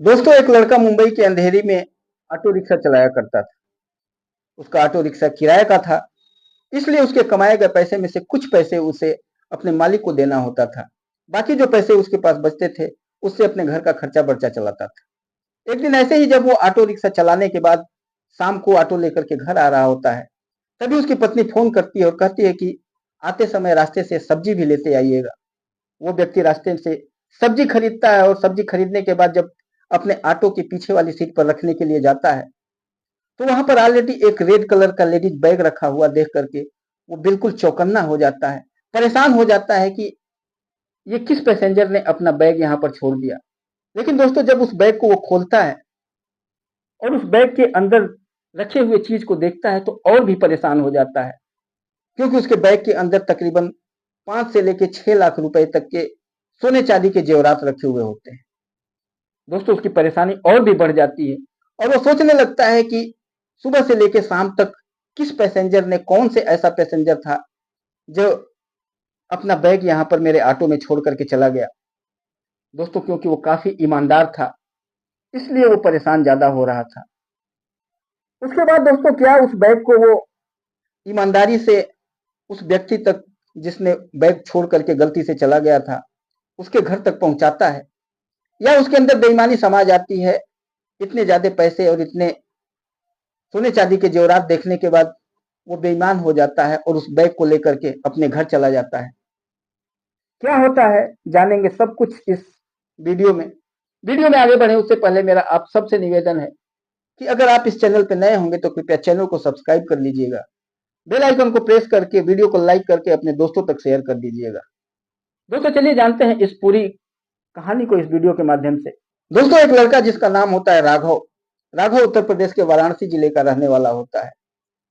दोस्तों, एक लड़का मुंबई के अंधेरी में ऑटो रिक्शा चलाया करता था। उसका ऑटो रिक्शा किराए का था, इसलिए उसके कमाए गए पैसे में से कुछ पैसे उसे अपने मालिक को देना होता था। बाकी जो पैसे उसके पास बचते थे, उससे अपने घर का खर्चा बर्चा चलाता था। एक दिन ऐसे ही जब वो ऑटो रिक्शा चलाने के बाद शाम को ऑटो लेकर के घर आ रहा होता है, तभी उसकी पत्नी फोन करती है और कहती है कि आते समय रास्ते से सब्जी भी लेते आइएगा। वो व्यक्ति रास्ते से सब्जी खरीदता है और सब्जी खरीदने के बाद जब अपने ऑटो के पीछे वाली सीट पर रखने के लिए जाता है, तो वहां पर ऑलरेडी एक रेड कलर का लेडीज बैग रखा हुआ देख करके वो बिल्कुल चौकन्ना हो जाता है, परेशान हो जाता है कि ये किस पैसेंजर ने अपना बैग यहाँ पर छोड़ दिया। लेकिन दोस्तों, जब उस बैग को वो खोलता है और उस बैग के अंदर रखे हुए चीज को देखता है तो और भी परेशान हो जाता है, क्योंकि उसके बैग के अंदर तकरीबन 5 से लेकर 6 लाख रुपए तक के सोने चांदी के जेवरात रखे हुए होते हैं। दोस्तों, उसकी परेशानी और भी बढ़ जाती है और वो सोचने लगता है कि सुबह से लेकर शाम तक किस पैसेंजर ने, कौन से ऐसा पैसेंजर था जो अपना बैग यहाँ पर मेरे ऑटो में छोड़ करके चला गया। दोस्तों, क्योंकि वो काफी ईमानदार था, इसलिए वो परेशान ज्यादा हो रहा था। उसके बाद दोस्तों, क्या उस बैग को वो ईमानदारी से उस व्यक्ति तक, जिसने बैग छोड़ करके गलती से चला गया था, उसके घर तक पहुंचाता है, या उसके अंदर बेईमानी समा जाती है। इतने ज्यादा पैसे और इतने सोने चांदी के जेवरात देखने के बाद वो बेईमान हो जाता है और उस बैग को लेकर के अपने घर चला जाता है। क्या होता है जानेंगे सब कुछ इस वीडियो में। वीडियो में आगे बढ़े उससे पहले मेरा आप सबसे निवेदन है कि अगर आप इस चैनल पर नए होंगे तो कृपया चैनल को सब्सक्राइब कर लीजिएगा, बेल आइकन को प्रेस करके वीडियो को लाइक करके अपने दोस्तों तक शेयर कर दीजिएगा। दोस्तों, चलिए जानते हैं इस पूरी कहानी को इस वीडियो के माध्यम से। दोस्तों, एक लड़का जिसका नाम होता है राघव। राघव उत्तर प्रदेश के वाराणसी जिले का रहने वाला होता है।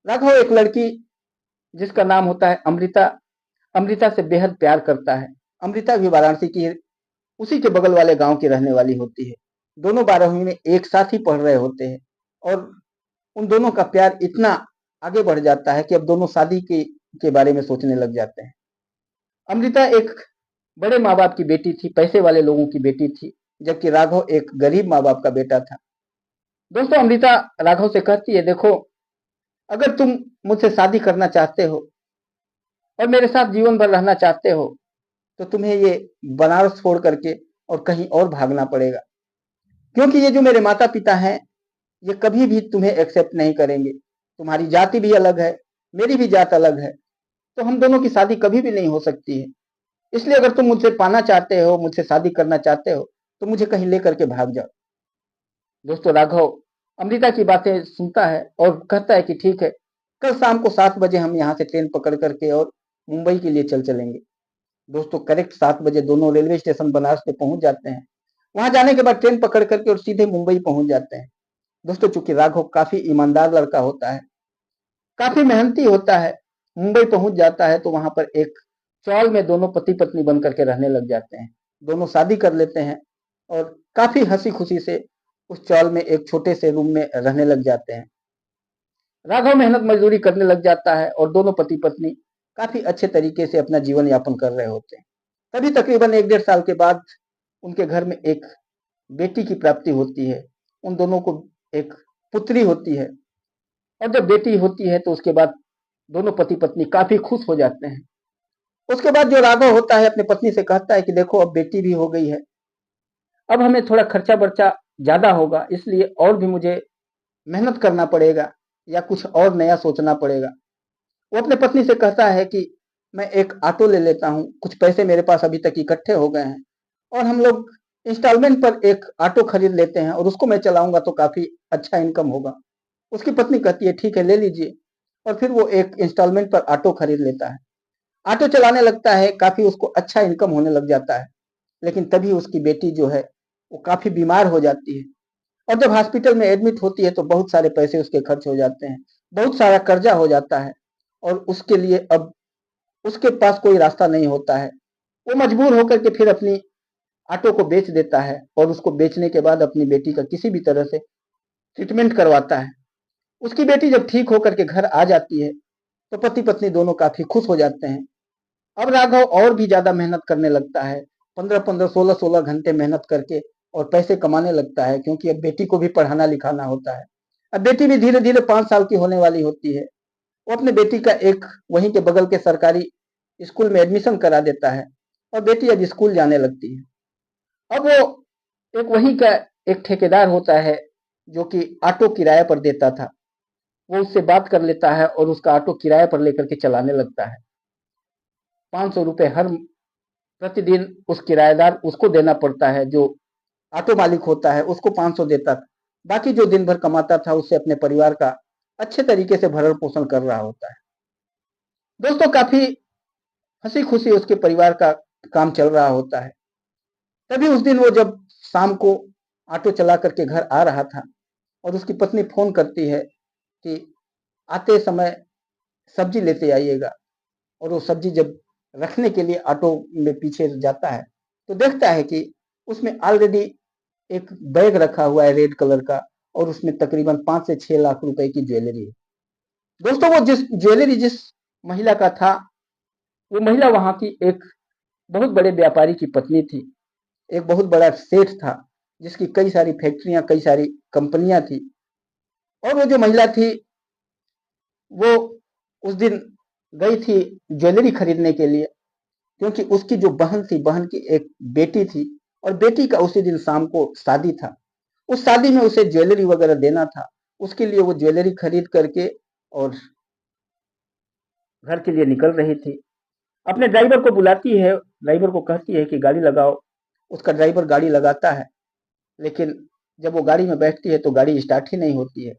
राघव एक लड़की जिसका नाम होता है अमृता, अमृता से बेहद प्यार करता है। अमृता भी वाराणसी की उसी के बगल वाले गांव की रहने वाली होती है। दोनों 12वीं में एक साथ ही पढ़ रहे होते हैं और उन दोनों का प्यार इतना आगे बढ़ जाता है कि अब दोनों शादी के बारे में सोचने लग जाते हैं। अमृता एक बड़े माँ बाप की बेटी थी, पैसे वाले लोगों की बेटी थी, जबकि राघव एक गरीब माँ बाप का बेटा था। दोस्तों, अमृता राघव से कहती है, देखो, अगर तुम मुझसे शादी करना चाहते हो और मेरे साथ जीवन भर रहना चाहते हो तो तुम्हें ये बनारस छोड़ करके और कहीं और भागना पड़ेगा, क्योंकि ये जो मेरे माता पिता हैं, ये कभी भी तुम्हें एक्सेप्ट नहीं करेंगे। तुम्हारी जाति भी अलग है, मेरी भी जात अलग है, तो हम दोनों की शादी कभी भी नहीं हो सकती है। इसलिए अगर तुम मुझसे पाना चाहते हो, मुझसे शादी करना चाहते हो, तो मुझे कहीं लेकर के भाग जाओ। दोस्तों, राघव अमृता की बातें सुनता है और कहता है कि ठीक है, कल शाम को 7 बजे हम यहाँ से ट्रेन पकड़ करके और मुंबई के लिए चल चलेंगे। दोस्तों, करेक्ट 7 बजे दोनों रेलवे स्टेशन बनारस पे पहुंच जाते हैं। वहां जाने के बाद ट्रेन पकड़ करके और सीधे मुंबई पहुंच जाते हैं। दोस्तों, चूंकि राघव काफी ईमानदार लड़का होता है, काफी मेहनती होता है, मुंबई पहुंच जाता है तो वहां पर एक चौल में दोनों पति पत्नी बन करके रहने लग जाते हैं। दोनों शादी कर लेते हैं और काफी हंसी खुशी से उस चौल में एक छोटे से रूम में रहने लग जाते हैं। राघव मेहनत मजदूरी करने लग जाता है और दोनों पति पत्नी काफी अच्छे तरीके से अपना जीवन यापन कर रहे होते हैं। तभी तकरीबन 1 डेढ़ साल के बाद उनके घर में एक बेटी की प्राप्ति होती है। उन दोनों को एक पुत्री होती है और जब बेटी होती है तो उसके बाद दोनों पति पत्नी काफी खुश हो जाते हैं। उसके बाद जो राघव होता है अपनी पत्नी से कहता है कि देखो, अब बेटी भी हो गई है, अब हमें थोड़ा खर्चा बर्चा ज्यादा होगा, इसलिए और भी मुझे मेहनत करना पड़ेगा या कुछ और नया सोचना पड़ेगा। वो अपने पत्नी से कहता है कि मैं एक ऑटो ले लेता हूँ, कुछ पैसे मेरे पास अभी तक इकट्ठे हो गए हैं और हम लोग इंस्टॉलमेंट पर एक ऑटो खरीद लेते हैं और उसको मैं चलाऊंगा तो काफी अच्छा इनकम होगा। उसकी पत्नी कहती है ठीक है, ले लीजिए। और फिर वो एक इंस्टॉलमेंट पर ऑटो खरीद लेता है, ऑटो चलाने लगता है, काफी उसको अच्छा इनकम होने लग जाता है। लेकिन तभी उसकी बेटी जो है वो काफी बीमार हो जाती है और जब हॉस्पिटल में एडमिट होती है तो बहुत सारे पैसे उसके खर्च हो जाते हैं, बहुत सारा कर्जा हो जाता है और उसके लिए अब उसके पास कोई रास्ता नहीं होता है। वो मजबूर होकर के फिर अपनी ऑटो को बेच देता है और उसको बेचने के बाद अपनी बेटी का किसी भी तरह से ट्रीटमेंट करवाता है। उसकी बेटी जब ठीक होकर के घर आ जाती है तो पति पत्नी दोनों काफी खुश हो जाते हैं। अब राघव और भी ज्यादा मेहनत करने लगता है, 15-15, 16-16 घंटे मेहनत करके और पैसे कमाने लगता है, क्योंकि अब बेटी को भी पढ़ाना लिखाना होता है। अब बेटी भी धीरे धीरे 5 साल की होने वाली होती है। वो अपने बेटी का एक वहीं के बगल के सरकारी स्कूल में एडमिशन करा देता है और बेटी अब स्कूल जाने लगती है। अब वो एक वहीं का एक ठेकेदार होता है जो कि ऑटो किराए पर देता था। वो उससे बात कर लेता है और उसका ऑटो किराए पर लेकर के चलाने लगता है। 500 रुपये हर प्रतिदिन उस किराएदार उसको देना पड़ता है। जो ऑटो मालिक होता है उसको 500 देता था। बाकी जो दिन भर कमाता था उससे अपने परिवार का अच्छे तरीके से भरण पोषण कर रहा होता है। दोस्तों, काफी हंसी खुशी उसके परिवार का काम चल रहा होता है। तभी उस दिन वो जब शाम को ऑटो चला करके घर आ रहा था और उसकी पत्नी फोन करती है कि आते समय सब्जी लेते आइएगा। और वो सब्जी जब रखने के लिए ऑटो में पीछे जाता है तो देखता है कि उसमें ऑलरेडी एक बैग रखा हुआ है रेड कलर का, और उसमें तकरीबन 5 से 6 लाख रुपए की ज्वेलरी है। दोस्तों, वो जिस ज्वेलरी जिस महिला का था, वो महिला वहां की एक बहुत बड़े व्यापारी की पत्नी थी। एक बहुत बड़ा सेठ था जिसकी कई सारी फैक्ट्रियां, कई सारी कंपनियां थी। और वो जो महिला थी वो उस दिन गई थी ज्वेलरी खरीदने के लिए, क्योंकि उसकी जो बहन थी, बहन की एक बेटी थी, और बेटी का उसी दिन शाम को शादी था। उस शादी में उसे ज्वेलरी वगैरह देना था। उसके लिए वो ज्वेलरी खरीद करके और घर के लिए निकल रही थी। अपने ड्राइवर को बुलाती है, ड्राइवर को कहती है कि गाड़ी लगाओ। उसका ड्राइवर गाड़ी लगाता है, लेकिन जब वो गाड़ी में बैठती है तो गाड़ी स्टार्ट ही नहीं होती है।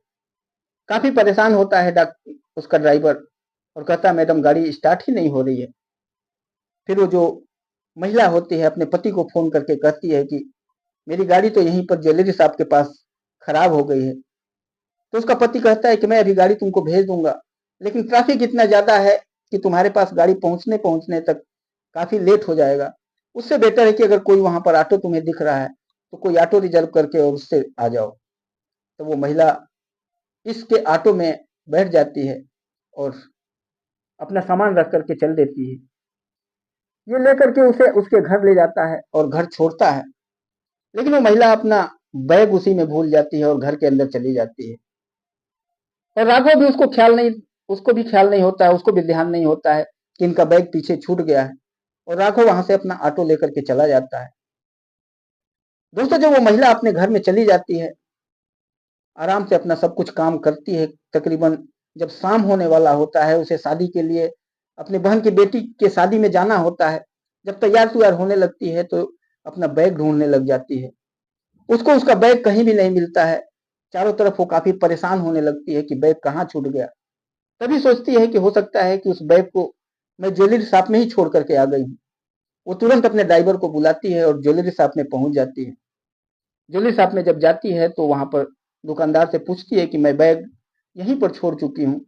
काफी परेशान होता है उसका ड्राइवर, और कहता है मैडम गाड़ी स्टार्ट ही नहीं हो रही है। फिर वो जो महिला होती है अपने पति को फोन करके कहती है कि मेरी गाड़ी तो यहीं पर ज्वेलरी शॉप के पास खराब हो गई है। तो उसका पति कहता है कि मैं अभी गाड़ी तुमको भेज दूंगा, लेकिन ट्रैफिक इतना ज्यादा है कि तुम्हारे पास गाड़ी पहुंचने पहुंचने तक काफी लेट हो जाएगा। उससे बेटर है कि अगर कोई वहां पर ऑटो तुम्हें दिख रहा है तो कोई ऑटो रिजर्व करके और उससे आ जाओ। तो वो महिला इसके ऑटो में बैठ जाती है और अपना सामान रख करके चल देती है। ये लेकर के उसे उसके घर ले जाता है और घर छोड़ता है, लेकिन वो महिला अपना बैग उसी में भूल जाती है और घर के अंदर चली जाती है। और राघव भी उसको भी ख्याल नहीं होता है, उसको भी ध्यान नहीं होता है कि इनका बैग पीछे छूट गया है। और राघव वहां से अपना ऑटो लेकर के चला जाता है। दोस्तों, जब वो महिला अपने घर में चली जाती है, आराम से अपना सब कुछ काम करती है, तकरीबन जब शाम होने वाला होता है, उसे शादी के लिए अपनी बहन की बेटी के शादी में जाना होता है। जब तैयार तुयार होने लगती है तो अपना बैग ढूंढने लग जाती है। उसको उसका बैग कहीं भी नहीं मिलता है। चारों तरफ वो काफी परेशान होने लगती है कि बैग कहाँ छूट गया। तभी सोचती है कि हो सकता है कि उस बैग को मैं ज्वेलरी शॉप में ही छोड़ करके आ गई हूँ। वो तुरंत अपने ड्राइवर को बुलाती है और ज्वेलरी शॉप में पहुंच जाती है। ज्वेलरी शॉप में जब जाती है तो वहां पर दुकानदार से पूछती है कि मैं बैग यहीं पर छोड़ चुकी हूँ।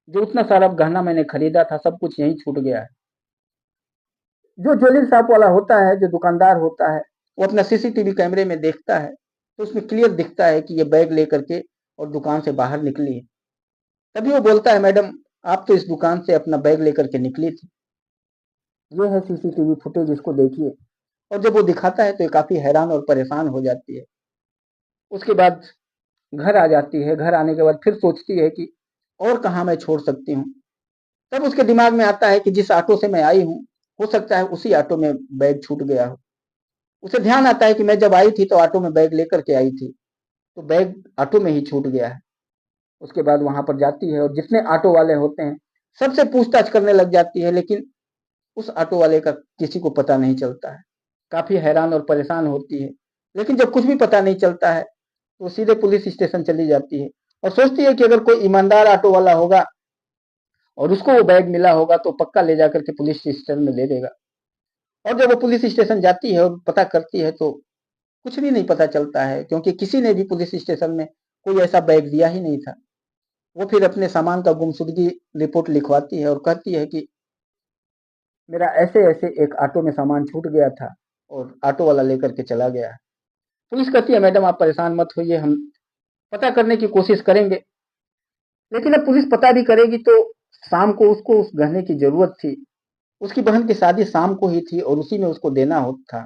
जो उतना सारा गहना मैंने खरीदा था सब कुछ यहीं छूट गया है। जो ज्वेलरी शॉप वाला होता है, जो दुकानदार होता है, वो अपना सीसीटीवी कैमरे में देखता है तो उसमें क्लियर दिखता है कि ये बैग लेकर के और दुकान से बाहर निकली है। तभी वो बोलता है मैडम, आप तो इस दुकान से अपना बैग लेकर के निकली थी। ये है सीसीटीवी फुटेज, इसको देखिए। और जब वो दिखाता है तो ये काफी हैरान और परेशान हो जाती है। उसके बाद घर आ जाती है। घर आने के बाद फिर सोचती है कि और कहाँ मैं छोड़ सकती हूँ। तब उसके दिमाग में आता है कि जिस ऑटो से मैं आई हूँ, हो सकता है उसी ऑटो में बैग छूट गया हो। उसे ध्यान आता है कि मैं जब आई थी तो ऑटो में बैग लेकर के आई थी, तो बैग ऑटो में ही छूट गया है। उसके बाद वहां पर जाती है और जितने ऑटो वाले होते हैं सबसे पूछताछ करने लग जाती है, लेकिन उस ऑटो वाले का किसी को पता नहीं चलता है। काफी हैरान और परेशान होती है, लेकिन जब कुछ भी पता नहीं चलता है तो सीधे पुलिस स्टेशन चली जाती है और सोचती है कि अगर कोई ईमानदार ऑटो वाला होगा और उसको वो बैग मिला होगा तो पक्का ले जाकर के पुलिस स्टेशन में दे देगा। और जब वो पुलिस स्टेशन जाती है और पता करती है तो कुछ भी नहीं पता चलता है, क्योंकि किसी ने भी पुलिस स्टेशन में कोई ऐसा बैग दिया ही नहीं था। वो फिर अपने सामान का गुमशुदगी रिपोर्ट लिखवाती है और कहती है कि मेरा ऐसे ऐसे एक ऑटो में सामान छूट गया था और ऑटो वाला लेकर के चला गया है। पुलिस कहती है मैडम आप परेशान मत होइए, हम पता करने की कोशिश करेंगे। लेकिन अब पुलिस पता भी करेगी तो शाम को उसको उस गहने की जरूरत थी। उसकी बहन की शादी शाम को ही थी और उसी में उसको देना हो था।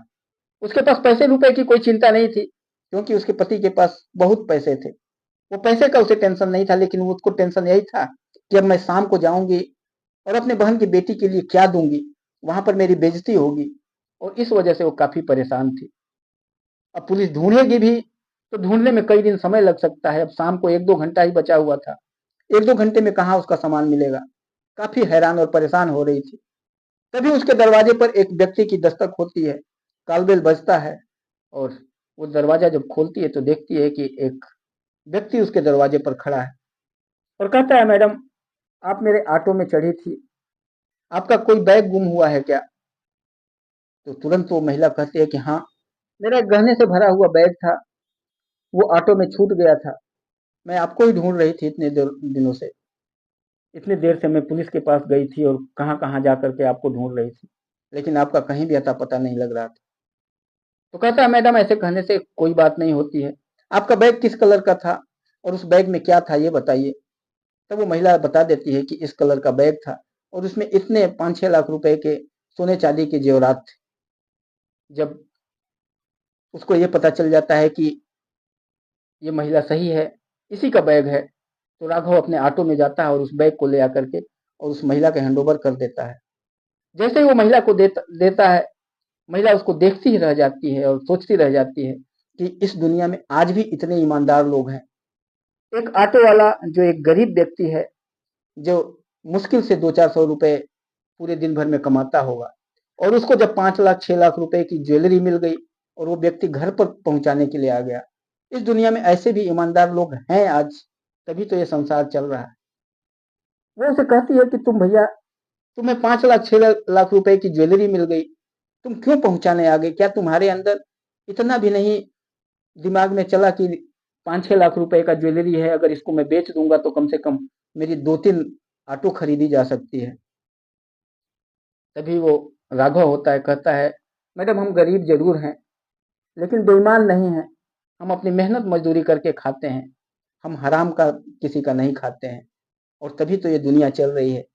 उसके पास पैसे रुपए की कोई चिंता नहीं थी, क्योंकि उसके पति के पास बहुत पैसे थे। वो पैसे का उसे टेंशन नहीं था, लेकिन उसको टेंशन यही था कि अब मैं शाम को जाऊंगी और अपने बहन की बेटी के लिए क्या दूंगी, वहां पर मेरी बेइज्जती होगी। और इस वजह से वो काफी परेशान थी। अब पुलिस ढूंढेगी भी तो ढूंढने में कई दिन समय लग सकता है। अब शाम को 1-2 घंटा ही बचा हुआ था, 1-2 घंटे में कहाँ उसका सामान मिलेगा। काफी हैरान और परेशान हो रही थी। तभी उसके दरवाजे पर एक व्यक्ति की दस्तक होती है, कालबेल बजता है, और वो दरवाजा जब खोलती है तो देखती है कि एक व्यक्ति उसके दरवाजे पर खड़ा है और कहता है, मैडम, आप मेरे ऑटो में चढ़ी थी, आपका कोई बैग गुम हुआ है क्या? तो तुरंत वो महिला कहती है कि हाँ, मेरा एक गहने से भरा हुआ बैग था, वो ऑटो में छूट गया था। मैं आपको ही ढूंढ रही थी इतने दिनों से। इतनी देर से मैं पुलिस के पास गई थी और कहाँ कहाँ जा करके आपको ढूंढ रही थी, लेकिन आपका कहीं भी अता पता नहीं लग रहा था। तो कहता है, मैडम, ऐसे कहने से कोई बात नहीं होती है। आपका बैग किस कलर का था और उस बैग में क्या था, ये बताइए। तब वो महिला बता देती है कि इस कलर का बैग था और उसमें इतने 5-6 लाख रुपए के सोने चांदी के जेवरात थे। जब उसको ये पता चल जाता है कि ये महिला सही है, इसी का बैग है, तो राघव अपने ऑटो में जाता है और उस बैग को ले आकर के और उस महिला के हैंडओवर कर देता है। जैसे ही वो महिला को देता है, महिला उसको देखती ही रह जाती है और सोचती रह जाती है कि इस दुनिया में आज भी इतने ईमानदार लोग हैं। एक ऑटो वाला जो एक गरीब व्यक्ति है, जो मुश्किल से 2-400 रुपए पूरे दिन भर में कमाता होगा, और उसको जब 5 लाख 6 लाख रुपए की ज्वेलरी मिल गई और वो व्यक्ति घर पर पहुंचाने के लिए आ गया। इस दुनिया में ऐसे भी ईमानदार लोग हैं आज, तभी तो ये संसार चल रहा है। वो उसे कहती है कि तुम भैया, तुम्हें 5 लाख 6 लाख रुपए की ज्वेलरी मिल गई, तुम क्यों पहुंचाने आ गए? क्या तुम्हारे अंदर इतना भी नहीं दिमाग में चला कि 5-6 लाख रुपए का ज्वेलरी है, अगर इसको मैं बेच दूंगा तो कम से कम मेरी 2-3 ऑटो खरीदी जा सकती है। तभी वो राघव होता है, कहता है, मैडम, हम गरीब जरूर हैं, लेकिन बेईमान नहीं हैं। हम अपनी मेहनत मजदूरी करके खाते हैं, हम हराम का किसी का नहीं खाते हैं, और तभी तो ये दुनिया चल रही है।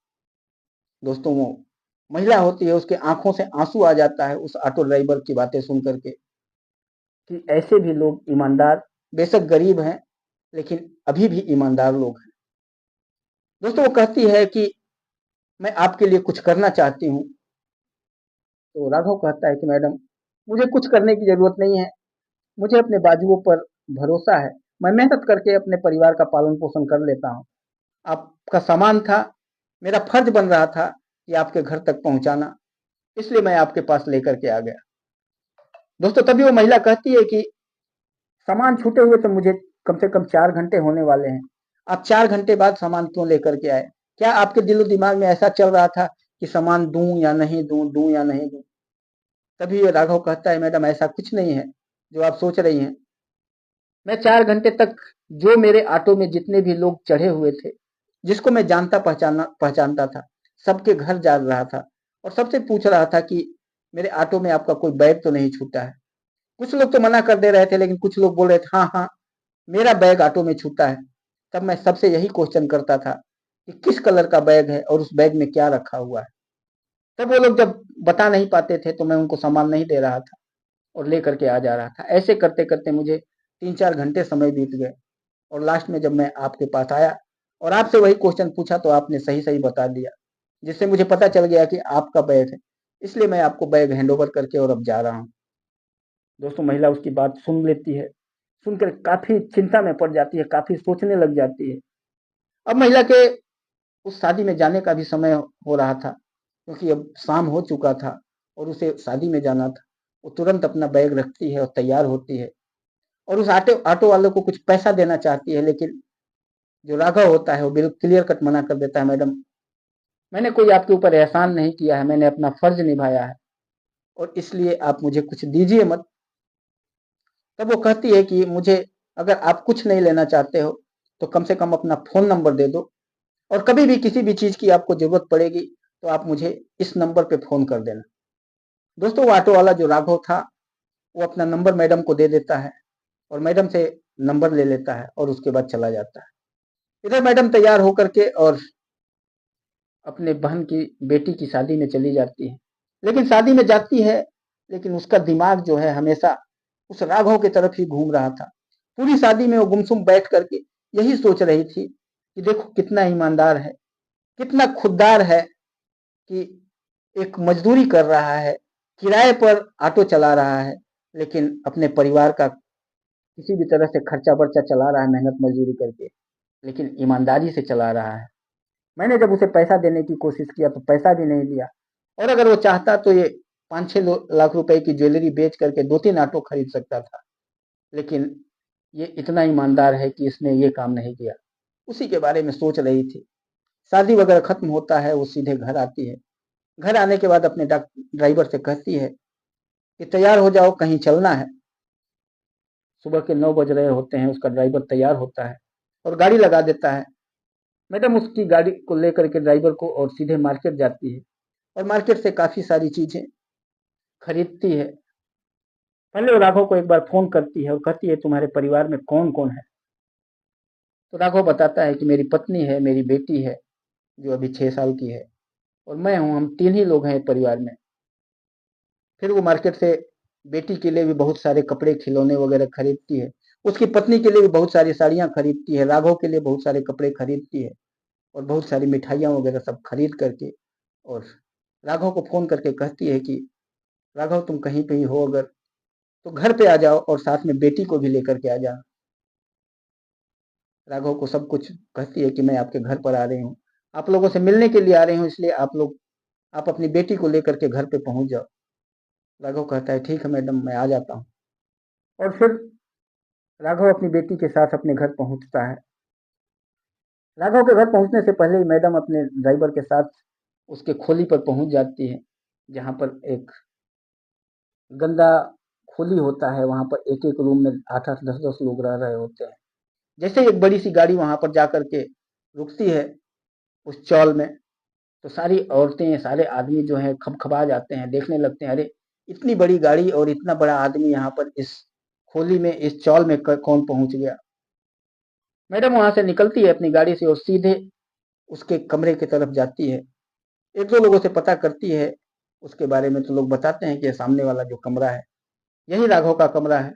दोस्तों, वो महिला होती है, उसके आंखों से आंसू आ जाता है उस ऑटो ड्राइवर की बातें सुन करके, कि ऐसे भी लोग ईमानदार, बेशक गरीब हैं, लेकिन अभी भी ईमानदार लोग हैं। दोस्तों, वो कहती है कि मैं आपके लिए कुछ करना चाहती हूँ। तो राघव कहता है कि मैडम, मुझे कुछ करने की जरूरत नहीं है, मुझे अपने बाजुओं पर भरोसा है, मैं मेहनत करके अपने परिवार का पालन पोषण कर लेता हूँ। आपका सामान था, मेरा फर्ज बन रहा था कि आपके घर तक पहुंचाना, इसलिए मैं आपके पास लेकर के आ गया। दोस्तों, तभी वो महिला कहती है कि सामान छूटे हुए तो मुझे कम से कम 4 घंटे होने वाले हैं, आप 4 घंटे बाद सामान क्यों लेकर के आए? क्या आपके दिलो दिमाग में ऐसा चल रहा था कि सामान दूं या नहीं दूं, दूं या नहीं दूं? तभी ये राघव कहता है, मैडम, ऐसा कुछ नहीं है जो आप सोच रही हैं। मैं 4 घंटे तक जो मेरे ऑटो में जितने भी लोग चढ़े हुए थे, जिसको मैं जानता पहचानता था, सबके घर जा रहा था और सबसे पूछ रहा था कि मेरे ऑटो में आपका कोई बैग तो नहीं छूटा है। कुछ लोग तो मना कर दे रहे थे, लेकिन कुछ लोग बोल रहे थे, हाँ हाँ, मेरा बैग ऑटो में छूटा है। तब मैं सबसे यही क्वेश्चन करता था कि किस कलर का बैग है और उस बैग में क्या रखा हुआ है। तब वो लोग जब बता नहीं पाते थे तो मैं उनको सामान नहीं दे रहा था और लेकर के आ जा रहा था। ऐसे करते करते मुझे 3-4 घंटे समय बीत गए, और लास्ट में जब मैं आपके पास आया और आपसे वही क्वेश्चन पूछा तो आपने सही सही बता दिया, जिससे मुझे पता चल गया कि आपका बैग है। इसलिए मैं आपको बैग हैंड ओवर करके और अब जा रहा हूँ। दोस्तों, महिला उसकी बात सुन लेती है, सुनकर काफी चिंता में पड़ जाती है, काफी सोचने लग जाती है। अब महिला के उस शादी में जाने का भी समय हो रहा था, क्योंकि अब शाम हो चुका था और उसे शादी में जाना था। वो तुरंत अपना बैग रखती है और तैयार होती है और उस ऑटो ऑटो वाले को कुछ पैसा देना चाहती है, लेकिन जो राघव होता है वो बिल्कुल क्लियर कट मना कर देता है, मैडम, मैंने कोई आपके ऊपर एहसान नहीं किया है, मैंने अपना फर्ज निभाया है और इसलिए आप मुझे कुछ दीजिए मत। तब वो कहती है कि मुझे, अगर आप कुछ नहीं लेना चाहते हो तो कम से कम अपना फ़ोन नंबर दे दो, और कभी भी किसी भी चीज़ की आपको ज़रूरत पड़ेगी तो आप मुझे इस नंबर पे फ़ोन कर देना। दोस्तों, वो ऑटो वाला जो राघव था, वो अपना नंबर मैडम को दे देता है और मैडम से नंबर ले लेता है और उसके बाद चला जाता है। इधर मैडम तैयार होकर के और अपने बहन की बेटी की शादी में चली जाती है। लेकिन शादी में जाती है लेकिन उसका दिमाग जो है हमेशा उस राघव की तरफ ही घूम रहा था। पूरी शादी में वो गुमसुम बैठ करके यही सोच रही थी कि देखो कितना ईमानदार है, कितना खुददार है कि एक मजदूरी कर रहा है, किराए पर ऑटो चला रहा है, लेकिन अपने परिवार का किसी भी तरह से खर्चा वर्चा चला रहा है मेहनत मजदूरी करके, लेकिन ईमानदारी से चला रहा है। मैंने जब उसे पैसा देने की कोशिश किया तो पैसा भी नहीं दिया, और अगर वो चाहता तो ये 5-6 लाख रुपए की ज्वेलरी बेच करके 2-3 ऑटो खरीद सकता था, लेकिन ये इतना ईमानदार है कि इसने ये काम नहीं किया। उसी के बारे में सोच रही थी। शादी वगैरह खत्म होता है, वो सीधे घर आती है। घर आने के बाद अपने ड्राइवर से कहती है कि तैयार हो जाओ, कहीं चलना है। सुबह के 9 बज रहे होते हैं, उसका ड्राइवर तैयार होता है और गाड़ी लगा देता है। मैडम उसकी गाड़ी को लेकर के ड्राइवर को और सीधे मार्केट जाती है और मार्केट से काफ़ी सारी चीज़ें खरीदती है। पहले वो राघव को एक बार फ़ोन करती है और कहती है तुम्हारे परिवार में कौन-कौन है? तो राघव बताता है कि मेरी पत्नी है, मेरी बेटी है जो अभी 6 साल की है, और मैं हूँ, हम 3 ही लोग हैं परिवार में। फिर वो मार्केट से बेटी के लिए भी बहुत सारे कपड़े, खिलौने वगैरह खरीदती है। उसकी पत्नी के लिए भी बहुत सारी साड़ियाँ खरीदती है, राघव के लिए बहुत सारे कपड़े खरीदती है और बहुत सारी मिठाइयाँ वगैरह सब खरीद करके और राघव को फ़ोन करके कहती है कि राघव तुम कहीं पे ही हो अगर, तो घर पे आ जाओ और साथ में बेटी को भी लेकर के आ जाओ। राघव को सब कुछ कहती है कि मैं आपके घर पर आ रही हूँ, आप लोगों से मिलने के लिए आ रही हूँ, इसलिए आप अपनी बेटी को लेकर के घर पे पहुँच जाओ। राघव कहता है ठीक है मैडम, मैं आ जाता हूँ। और फिर राघव अपनी बेटी के साथ अपने घर पहुँचता है। राघव के घर पहुँचने से पहले ही मैडम अपने ड्राइवर के साथ उसके खोली पर पहुँच जाती है, जहाँ पर एक गंदा खोली होता है, वहाँ पर एक-एक रूम में 8-8, 10-10 लोग रह रहे होते हैं। जैसे ही एक बड़ी-सी गाड़ी वहाँ पर जाकर के रुकती है उस चौल में, तो सारी औरतें, सारे आदमी जो हैं खबखबा जाते हैं, देखने लगते हैं, अरे! इतनी बड़ी गाड़ी और इतना बड़ा आदमी यहाँ पर इस खोली में, इस चौल में क कौन पहुँच गया? मैडम वहाँ से निकलती है अपनी गाड़ी से और सीधे उसके कमरे की तरफ जाती है। 1-2 लोगों से पता करती है उसके बारे में, तो लोग बताते हैं कि ये सामने वाला जो कमरा है, यही राघव का कमरा है।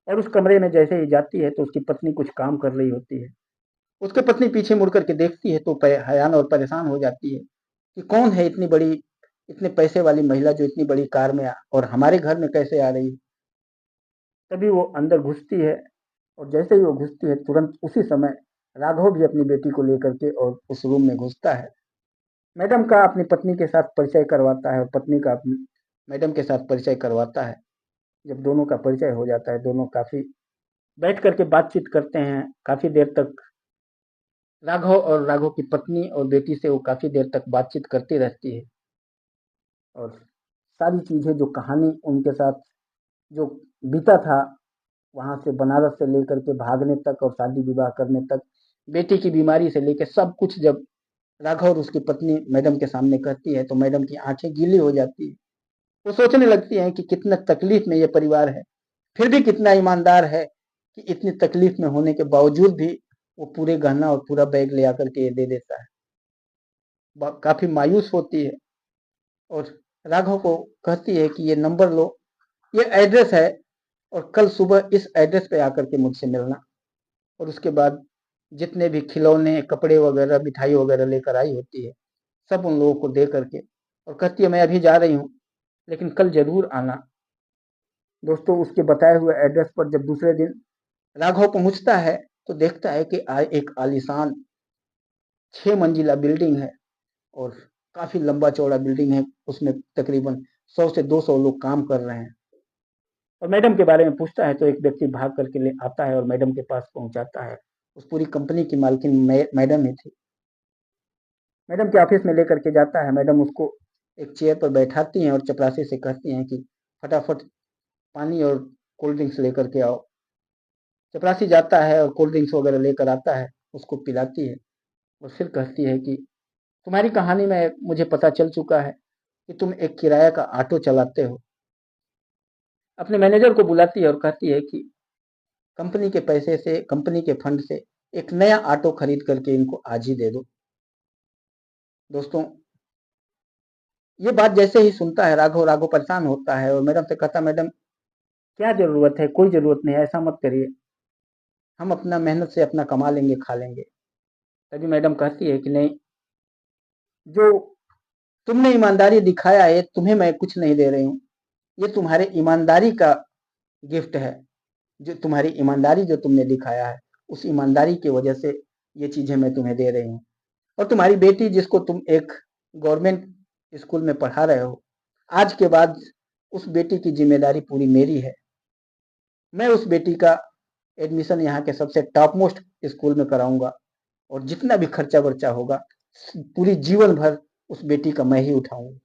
और उस कमरे में जैसे ही जाती है तो उसकी पत्नी कुछ काम कर रही होती है। उसकी पत्नी पीछे मुड़ कर के देखती है तो हैरान और परेशान हो जाती है कि कौन है इतनी बड़ी, इतने पैसे वाली महिला जो इतनी बड़ी कार में और हमारे घर में कैसे आ रही है? तभी वो अंदर घुसती है और जैसे ही वो घुसती है तुरंत उसी समय राघव भी अपनी बेटी को लेकर के और उस रूम में घुसता है। मैडम का अपनी पत्नी के साथ परिचय करवाता है और पत्नी का अपनी मैडम के साथ परिचय करवाता है। जब दोनों का परिचय हो जाता है, दोनों काफ़ी बैठ कर के बातचीत करते हैं, काफ़ी देर तक राघव और राघव की पत्नी और बेटी से वो काफ़ी देर तक बातचीत करती रहती है और सारी चीज़ें जो कहानी उनके साथ जो बीता था, वहाँ से बनारस से लेकर के भागने तक और शादी विवाह करने तक, बेटी की बीमारी से लेके सब कुछ जब राघव और उसकी पत्नी मैडम के सामने कहती है, तो मैडम की आँखें गीली हो जाती है। वो सोचने लगती हैं कि कितना तकलीफ़ में ये परिवार है, फिर भी कितना ईमानदार है कि इतनी तकलीफ़ में होने के बावजूद भी वो पूरे गहना और पूरा बैग ले आकर के ये दे देता है। ब काफ़ी मायूस होती है और राघव को कहती है कि ये नंबर लो, ये एड्रेस है और कल सुबह इस एड्रेस पे आकर के मुझसे मिलना। और उसके बाद जितने भी खिलौने, कपड़े वगैरह, मिठाई वगैरह लेकर आई होती है, सब उन लोगों को दे करके और कहती है मैं अभी जा रही हूँ, लेकिन कल ज़रूर आना। दोस्तों उसके बताए हुए एड्रेस पर जब दूसरे दिन राघव पहुँचता है, तो देखता है कि एक आलीशान 6 मंजिला बिल्डिंग है और काफ़ी लंबा-चौड़ा बिल्डिंग है, उसमें तकरीबन 100 से 200 लोग काम कर रहे हैं। और मैडम के बारे में पूछता है तो एक व्यक्ति भाग करके ले आता है और मैडम के पास पहुँचाता है। उस पूरी कंपनी की मालकिन मैडम ही थी। मैडम के ऑफ़िस में लेकर के जाता है, मैडम उसको एक चेयर पर बैठाती हैं और चपरासी से कहती हैं कि फटाफट पानी और कोल्ड ड्रिंक्स लेकर के आओ। चपरासी जाता है और कोल्ड ड्रिंक्स वगैरह लेकर आता है, उसको पिलाती है और फिर कहती है कि तुम्हारी कहानी में मुझे पता चल चुका है कि तुम एक किराया का ऑटो चलाते हो। अपने मैनेजर को बुलाती है और कहती है कि कंपनी के पैसे से, कंपनी के फंड से एक नया ऑटो खरीद करके इनको आज ही दे दो। दोस्तों ये बात जैसे ही सुनता है राघव, राघव परेशान होता है और मैडम से कहता, मैडम क्या ज़रूरत है? कोई ज़रूरत नहीं है, ऐसा मत करिए। हम अपना मेहनत से अपना कमा लेंगे, खा लेंगे। तभी मैडम कहती है कि नहीं, जो तुमने ईमानदारी दिखाया है, तुम्हें मैं कुछ नहीं दे रही हूँ। ये तुम्हारे ईमानदारी का गिफ्ट है। जो तुम्हारी ईमानदारी जो तुमने दिखाया है, उस ईमानदारी की वजह से ये चीज़ें मैं तुम्हें दे रही हूँ। और तुम्हारी बेटी जिसको तुम एक गवर्नमेंट स्कूल में पढ़ा रहे हो, आज के बाद उस बेटी की ज़िम्मेदारी पूरी मेरी है। मैं उस बेटी का एडमिशन यहाँ के सबसे टॉप मोस्ट स्कूल में कराऊँगा और जितना भी खर्चा-वर्चा होगा, पूरी जीवन भर उस बेटी का मैं ही उठाऊँगी।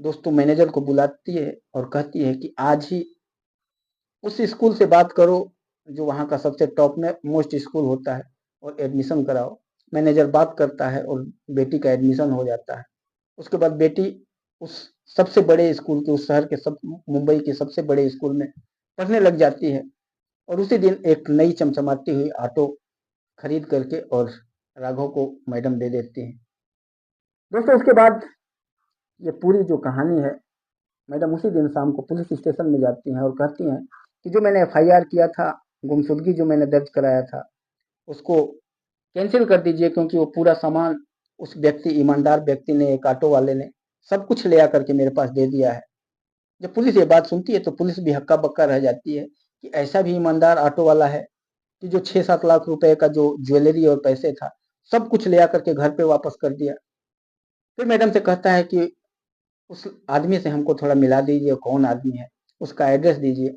दोस्तों मैनेजर को बुलाती है और कहती है कि आज ही उस स्कूल से बात करो जो वहाँ का सबसे टॉप में मोस्ट स्कूल होता है और एडमिशन कराओ। मैनेजर बात करता है और बेटी का एडमिशन हो जाता है। उसके बाद बेटी उस सबसे बड़े स्कूल के, उस शहर के, सब मुंबई के सबसे बड़े स्कूल में पढ़ने लग जाती है और उसी दिन एक नई चमचमाती हुई ऑटो खरीद करके और राघव को मैडम दे देती हैं। दोस्तों उसके बाद ये पूरी जो कहानी है, मैडम उसी दिन शाम को पुलिस स्टेशन में जाती हैं और कहती हैं कि जो मैंने एफआईआर किया था, गुमशुदगी जो मैंने दर्ज कराया था, उसको कैंसिल कर दीजिए क्योंकि वो पूरा सामान उस व्यक्ति, ईमानदार व्यक्ति ने, एक ऑटो वाले ने सब कुछ ले आकर के मेरे पास दे दिया है। जब पुलिस ये बात सुनती है तो पुलिस भी हक्का-बक्का रह जाती है कि ऐसा भी ईमानदार ऑटो वाला है कि जो 6-7 लाख रुपए का जो ज्वेलरी और पैसे था, सब कुछ ले आकर के घर पे वापस कर दिया। फिर मैडम से कहता है कि उस आदमी से हमको थोड़ा मिला दीजिए, कौन आदमी है, उसका एड्रेस दीजिए।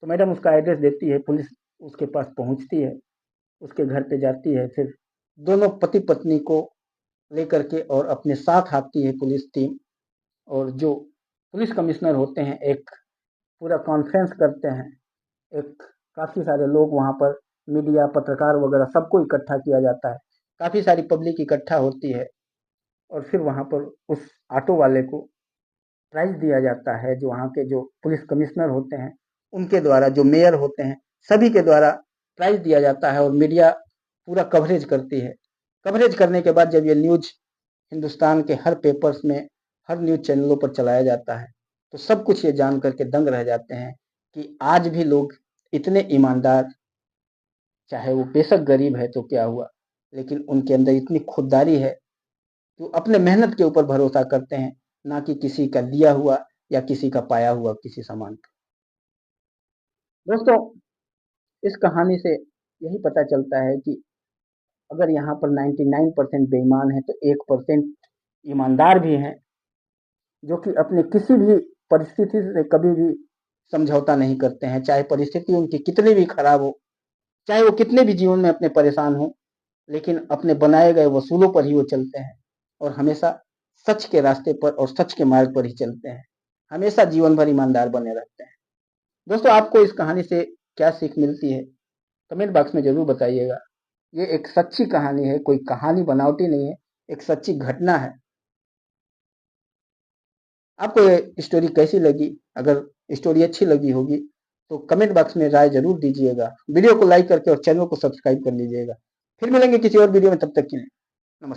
तो मैडम उसका एड्रेस देती है, पुलिस उसके पास पहुंचती है, उसके घर पे जाती है, फिर दोनों पति पत्नी को लेकर के और अपने साथ आती है पुलिस टीम। और जो पुलिस कमिश्नर होते हैं, एक पूरा कॉन्फ्रेंस करते हैं। एक काफ़ी सारे लोग वहाँ पर, मीडिया, पत्रकार वगैरह सबको इकट्ठा किया जाता है। काफ़ी सारी पब्लिक इकट्ठा होती है और फिर वहाँ पर उस ऑटो वाले को प्राइज़ दिया जाता है, जो वहाँ के जो पुलिस कमिश्नर होते हैं, उनके द्वारा, जो मेयर होते हैं, सभी के द्वारा प्राइज़ दिया जाता है और मीडिया पूरा कवरेज करती है। कवरेज करने के बाद जब ये न्यूज़ हिंदुस्तान के हर पेपर्स में, हर न्यूज़ चैनलों पर चलाया जाता है, तो सब कुछ ये जान कर के दंग रह जाते हैं कि आज भी लोग इतने ईमानदार, चाहे वो बेशक गरीब है तो क्या हुआ, लेकिन उनके अंदर इतनी खुददारी है, जो अपने मेहनत के ऊपर भरोसा करते हैं, ना कि किसी का दिया हुआ या किसी का पाया हुआ किसी सामान का। दोस्तों इस कहानी से यही पता चलता है कि अगर यहाँ पर 99% बेईमान है तो 1% ईमानदार भी हैं, जो कि अपने किसी भी परिस्थिति से कभी भी समझौता नहीं करते हैं, चाहे परिस्थिति उनकी कितनी भी खराब हो, चाहे वो कितने भी जीवन में अपने परेशान हो, लेकिन अपने बनाए गए वसूलों पर ही वो चलते हैं और हमेशा सच के रास्ते पर और सच के मार्ग पर ही चलते हैं। हमेशा जीवन भर ईमानदार बने रहते हैं। दोस्तों आपको इस कहानी से क्या सीख मिलती है? कमेंट बॉक्स में ज़रूर बताइएगा। ये एक सच्ची कहानी है, कोई कहानी बनावटी नहीं है, एक सच्ची घटना है। आपको ये स्टोरी कैसी लगी? अगर स्टोरी अच्छी लगी होगी तो कमेंट बॉक्स में राय ज़रूर दीजिएगा। वीडियो को लाइक करके और चैनल को सब्सक्राइब कर लीजिएगा। फिर मिलेंगे किसी और वीडियो में, तब तक के लिए नमस्कार।